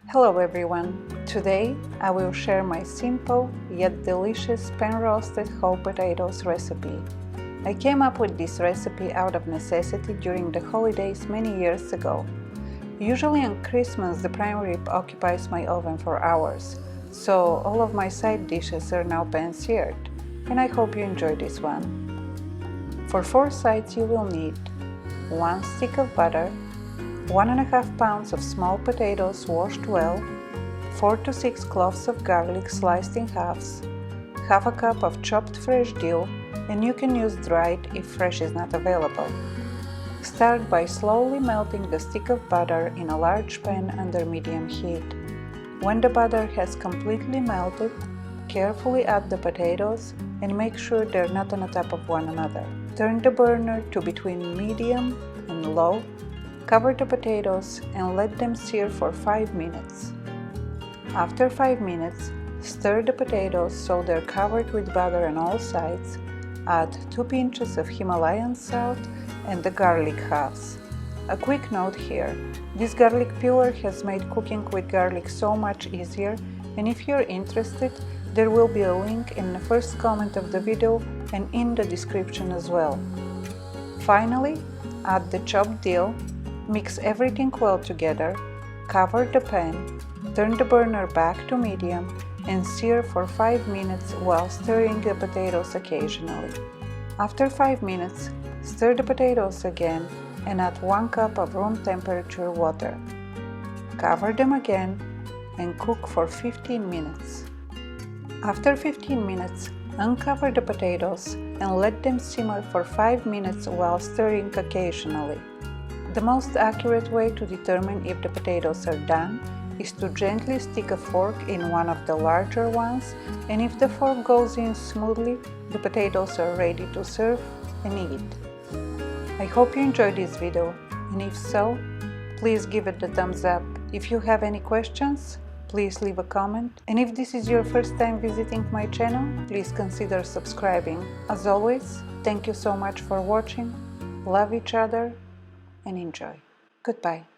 Hello everyone! Today I will share my simple yet delicious pan-roasted whole potatoes recipe. I came up with this recipe out of necessity during the holidays many years ago. Usually on Christmas the prime rib occupies my oven for hours, so all of my side dishes are now pan-seared, and I hope you enjoy this one. For 4 sides you will need 1 stick of butter, 1.5 pounds of small potatoes washed well, 4 to 6 cloves of garlic sliced in halves, half a cup of chopped fresh dill, and you can use dried if fresh is not available. Start by slowly melting the stick of butter in a large pan under medium heat. When the butter has completely melted, carefully add the potatoes and make sure they're not on top of one another. Turn the burner to between medium and low. Cover the potatoes and let them sear for 5 minutes. After 5 minutes, stir the potatoes so they're covered with butter on all sides. Add 2 pinches of Himalayan salt and the garlic halves. A quick note here, this garlic peeler has made cooking with garlic so much easier, and if you're interested, there will be a link in the first comment of the video and in the description as well. Finally, add the chopped dill. Mix everything well together, cover the pan, turn the burner back to medium, and sear for 5 minutes while stirring the potatoes occasionally. After 5 minutes, stir the potatoes again and add 1 cup of room temperature water. Cover them again and cook for 15 minutes. After 15 minutes, uncover the potatoes and let them simmer for 5 minutes while stirring occasionally. The most accurate way to determine if the potatoes are done is to gently stick a fork in one of the larger ones, and if the fork goes in smoothly, the potatoes are ready to serve and eat. I hope you enjoyed this video, and if so, please give it a thumbs up. If you have any questions, please leave a comment, and if this is your first time visiting my channel, please consider subscribing. As always, thank you so much for watching. Love each other and enjoy. Goodbye.